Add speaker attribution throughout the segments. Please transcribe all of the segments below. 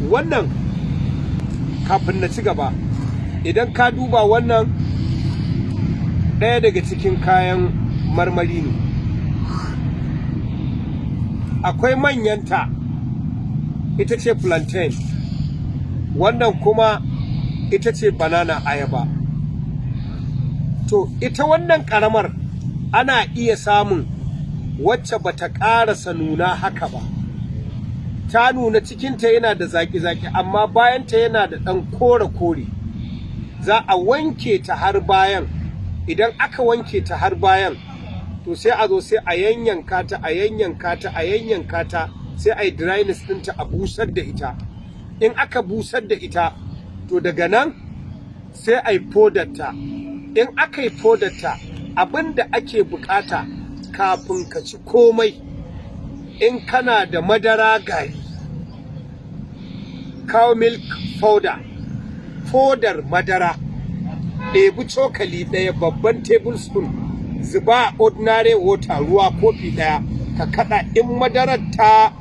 Speaker 1: wannan kafin na ci gaba, idan ka duba wannan ɗaya daga cikin kayan marmari ne. Akwai manyanta, ita ce plantain, wannan kuma ita ce banana ayaba. To ita wannan ƙaramar ana iya samun wacce bata ƙarasa nuna haka ba, ta nuna cikinta yana da zaki-zaki amma bayanta yana da ɗan kore-kore. Za a wanke ta har bayan, idan aka wanke ta har bayan to sai a zo sai a yanyanka ta, a yanyanka ta, a yanyanka ta, sai a yi dryness ɗinta, a busar da ita. In aka busar da ita to daga nan sai a yi fodarta. In aka yi fodarta, abin da ake bukata kafin ka ci komai, in kana da madara gari, cow milk powder, fodar madara, ɗebi cokali ɗaya babban tablespoon, zuba ordinary water ruwa kofi ɗaya, ka kada. In madarar ka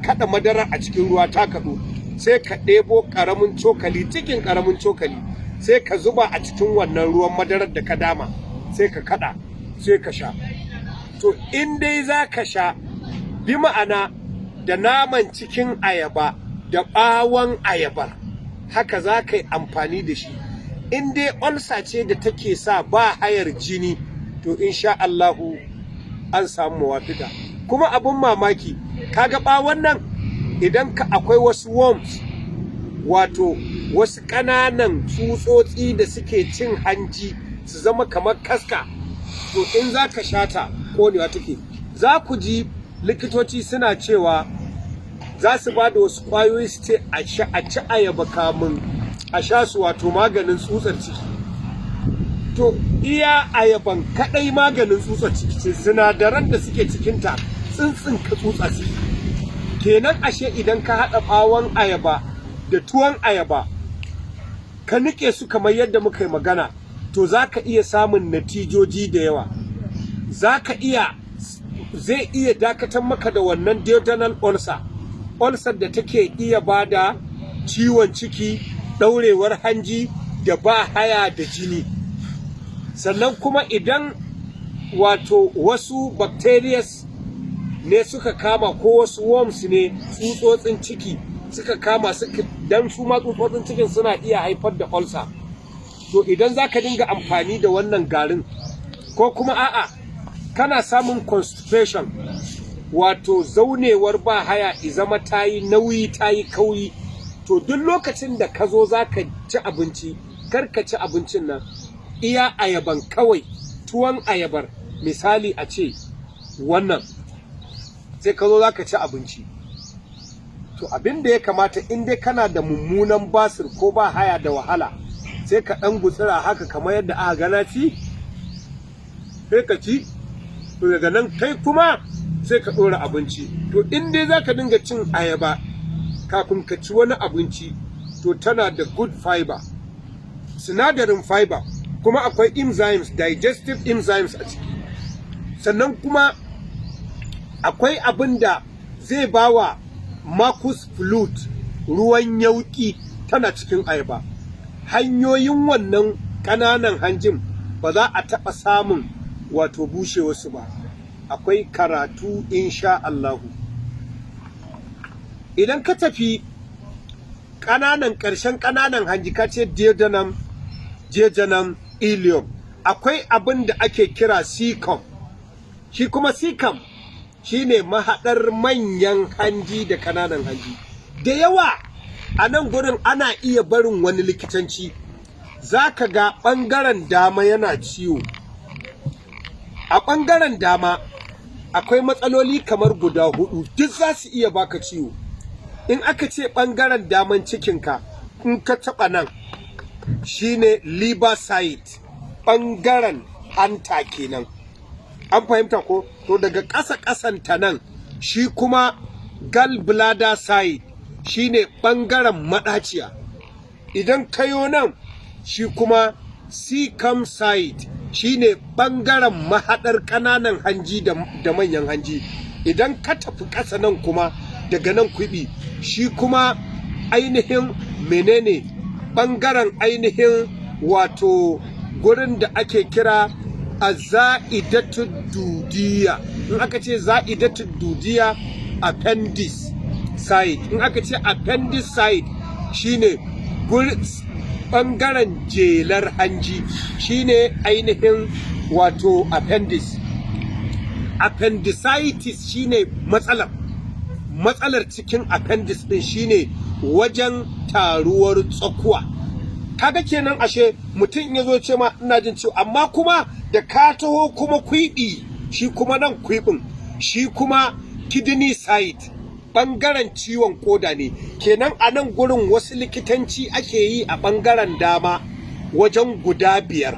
Speaker 1: kada madarar a cikin ruwa ta kaɗu, sai ka ɗebo ƙaramin cokali, cikin ƙaramin cokali, sai ka zuba a cikin wannan ruwan madarar da ka dama, sai ka kada, sai ka sha. To in dai za ka sha, bi ma'ana da naman cikin ayaba da ɓawon ayabar, haka za ka yi amfani da shi. In dai ulcer ce da take sa ba hayar jini, to insha Allahu an samu mawafika. Kuma abun mamaki, kaga ɓawon nan idan akwai wasu worms, wato wasu ƙananan tsutsotsi da suke cin hanji su zama kamar kaska, to in za ka sha ta ƙonewa take. Za ku ji likitoci suna cewa za su ba da wasu ƙwayoyi su ce a ci ayaba kamun a sha su, wato maganin tsutsar ciki. To iya ayaban kaɗai maganin tsutsar ciki ce, sinadaran da suke cikinta tsintsinka tsutsa ciki. Kenan ashe idan ka haɗa ɓawon ayaba da tuwon ayaba, ka niƙe su kamar yadda muka yi magana, to za ka iya samun natijoji da yawa. Zai iya dakatar maka da wannan duodenal ulcer da take iya bada ciwon ciki, ɗaurewar hanji da ba haya da jini. Sannan kuma idan wato wasu bacterias ne suka kama, ko wasu worms ne, tsutsotsin ciki suka kama, dan su ma tsutsotsin cikin suna iya haifar da ulcer. To idan za ka dinga amfani da wannan garin, ko kuma a'a kana samun constipation, wato zaunewar ba haya izama ta yi nauyi, ta yi kauri, to duk lokacin da ka zo za ka ci abinci, kar ka ci abincin nan iya ayaban kawai, tuwon ayabar misali a ce wannan, sai ka zo za ka ci abinci. To abin da ya kamata, in dai kana da mummunan basir ko ba haya da wahala, sai ka ɗan gutsira haka kamar yadda aka gana ci, sai ka ci. To daga nan kai kuma sai ka ɗora abinci. To in dai za ka dinga cin ayaba kafin ka ci wani abinci, to tana da good fiber, sinadarin fiber, kuma akwai enzymes, digestive enzymes a ciki. Sannan kuma akwai abin da zai bawa mucus fluid, ruwan yauƙi, tana cikin ayaba. Hanyoyin wannan ƙananan hanjin ba za a taɓa samun wato bushe wasu ba. Akwai karatu insha Allahu. Idan ka tafi ƙarshen ƙananan hanji, ka ce duodenum, jejunum, ileum, akwai abin da ake kira cecum. Shi kuma cecum shine mahaɗar manyan hanji da ƙananan hanji. Da yawa a nan gurin ana iya barin wani likitanci, za ka ga ɓangaren dama yana ciwo. A ɓangaren dama akwai matsaloli kamar guda 4, duk za su iya baka ciwo. In aka ce ɓangaren daman cikinka, in ka taɓa nan shine liver side, ɓangaren hanta kenan. An fahimta ko? To daga ƙasa-ƙasanta nan shi kuma gallbladder side, shine ɓangaren maɗaciya. Idan kayo nan shi kuma cecum side, shine ɓangaren mahaɗar ƙananan hanji da manyan hanji. Idan ka tafi ƙasa nan kuma daga nan kwiɓi, shi kuma ainihin menene ɓangaren ainihin wato gurin da ake kira a za'idatu dudiya. In aka ce za'idatu dudiya, appendix side. In aka ce appendix side shine ɓangaren jelar hanji, shine ainihin wato appendix. Appendicitis shine matsalar cikin appendix din shine wajen taruwar tsakuwa. Kaga kenan ashe mutum ya zo ce ma ina jin ciwo, amma kuma da ka taho kuma kwiɓi, shi kuma nan kwiɓin shi kuma kidney side, ɓangaren ciwon koda ne. Kenan a nan gurin wasu likitanci ake yi a ɓangaren dama wajen guda 5.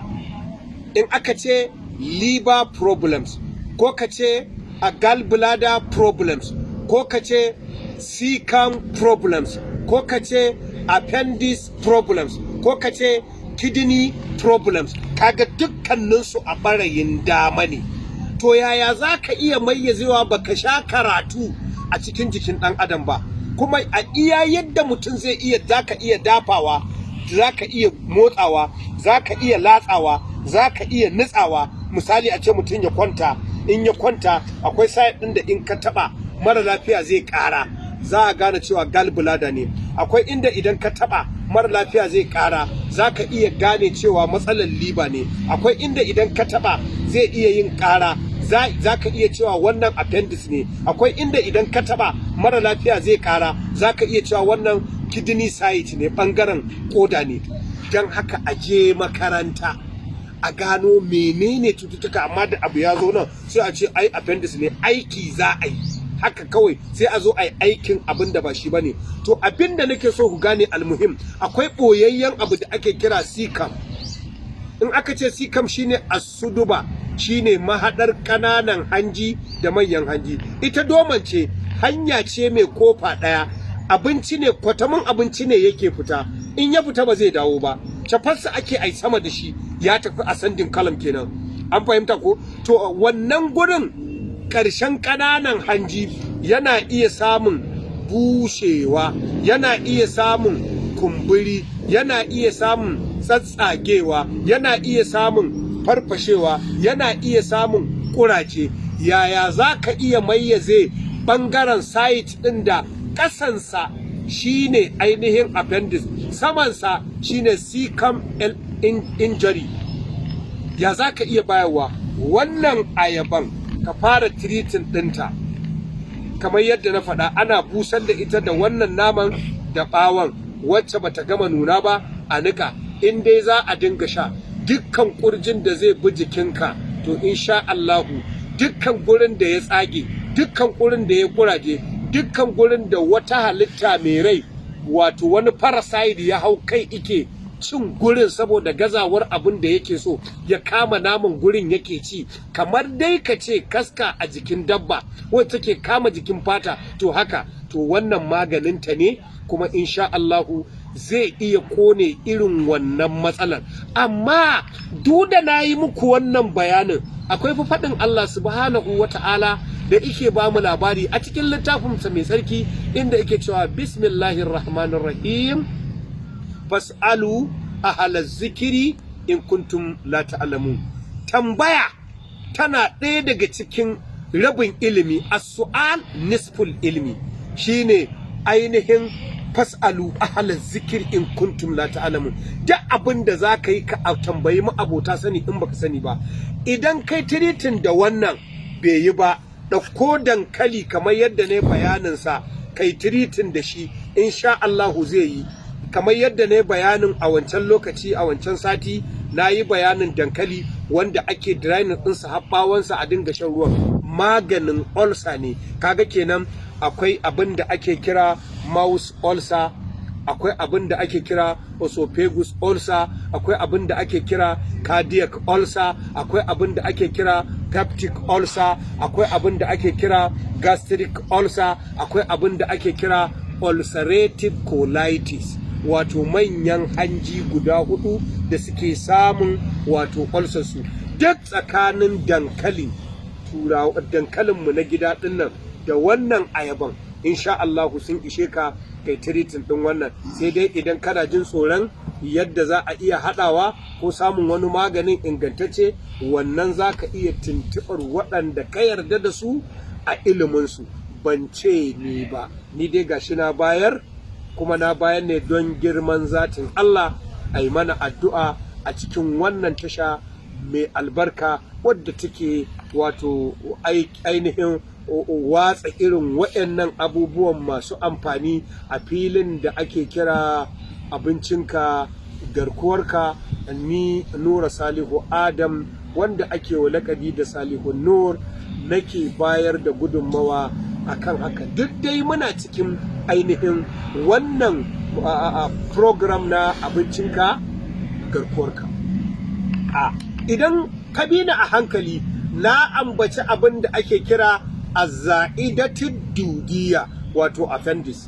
Speaker 1: In aka ce liver problems, ko ka ce a gallbladder problems, ko ka ce cecum problems, ko ka ce appendix problems, ko ka ce kidney problems, kaga dukkaninsu a ɓarayin dama ne. To yaya za ka iya mayyazewa baka sha karatu a cikin jikin ɗan adam ba? Kuma a iya yadda mutum zai iya, za ka iya dafawa, za ka iya motsawa, za ka iya latsawa, za ka iya nutsawa. Misali a ce mutum ya kwanta, in ya kwanta akwai side ɗin da in ka taɓa mara lafiya zai ƙara, za a gane cewa gallbladder ne. Akwai inda idan ka taɓa mara lafiya zai ƙara, za ka iya gane cewa matsalar liver ne. Akwai inda idan ka taɓa zai iya yin ƙara, za ka iya cewa wannan appendix ne. Akwai inda idan ka taɓa mara lafiya zai ƙara, za ka iya cewa wannan kidney site ne, ɓangaren ƙoda ne. Don haka a je makaranta a gano menene cututtuka, amma da abu ya zo nan sai a ce ai appendix ne, aiki za a yi haka kawai, sai a zo a yi aikin abin da ba shi ba ne. To abin da nake so ku gane almuhim, akwai ɓoyayyen abu da ake kira cecum. In aka ce cecum shine asuduba, shine mahaɗar ƙananan hanji da manyan hanji. Ita doman ce, hanya ce mai kofa ɗaya, abinci ne, kwatamin abinci ne yake fita, in ya fita ba zai dawo ba, cafarsa ake ai sama da shi, ya tafi ascending column kenan. An fahimta ko? To wannan gurin ƙarshen ƙananan hanji yana iya samun bushewa, yana iya samun kumburi, yana iya samun tsatsagewa, yana iya samun farfashewa, yana iya samun ƙuraje. Yaya za ka iya mayyaze ɓangaren site ɗin da ƙasansa shine ainihin appendix, samansa shine cecum injury? Ya za ka iya bayarwa? Wannan ayaban ka fara treating ɗinta kamar yadda na faɗa, ana busar da ita da wannan naman da ɓawon, wacce bata gama nuna ba a nika. In dai za a dinga sha, dukkan ƙurjin da zai bi jikinka, to insha Allahu dukkan gurin da ya tsage, dukkan gurin da ya kuraje, dukkan gurin da wata halitta mai rai, wato wani parasite ya hau kai ike cin gurin saboda gazawar abin da yake so, ya kama naman gurin yake ci, kamar dai ka ce kaska a jikin dabba wacce take kama jikin fata, to haka, to wannan maganinta ne, kuma insha Allahu zai iya kone irin wannan matsalar. Amma duk da na yi muku wannan bayanin, akwai fa faɗin Allah subhanahu wa ta'ala da yake ba mu labari a cikin littafinsa mai tsarki, inda yake cewa bismillahir rahmanir rahim, fas'alu ahlaz zikiri in kuntum la ta'lamun. Tambaya tana ɗaya daga cikin rabin ilimi, as-su'al nisful ilmi, shine ainihin fas'alu ahlaz zikir in kuntum la ta'lamun. Duk abin da za ka yi ka tambayi ma'abota sani in baka sani ba. Idan kai tiritin da wannan bai yi ba, ɗauko dankali kamar yadda ne bayaninsa, kai tiritin da shi, insha Allahu zai yi. Kamar yadda ne bayanin a wancan lokaci, a wancan sati na yi bayanin dankali wanda ake draining ɗinsa, haɓawansa a dinga shan ruwan, maganin ulcer ne. Kaga kenan akwai abin da ake kira mouth ulcer, akwai abin da ake kira esophagus ulcer, akwai abin da ake kira cardiac ulcer, akwai abin da ake kira peptic ulcer, akwai abin da ake kira gastric ulcer, akwai abin da ake kira ulcerative colitis, wato manyan hanji guda 4 da suke samun wato ulcer su. Duk tsakanin dankalin mu na gida dinnan da wannan ayaban, insha Allah sun ishe ka kai tiritin ɗin wannan, sai dai idan kana jin tsoron yadda za a iya haɗawa ko samun wani maganin ingantacce, wannan za ka iya tuntuɓar waɗanda ka yarda da su a iliminsu. Ban ce ni ba, ni dai gashi na bayar, kuma na bayar ne don girman zatin Allah. A yi mana addu'a a cikin wannan tasha mai albarka wadda take wato ainihin watsa irin waɗannan abubuwan masu amfani a filin da ake kira abincinka garkuwarka. Ni Nura Salihu Adam, wanda ake wa lakabi da Salihu Nur, nake bayar da gudunmawa akan haka. Duk dai muna cikin ainihin wannan program na abincinka garkuwarka. Idan ka bi ni a hankali, na ambaci abin da ake kira azza'idatid dudiya, wato appendix.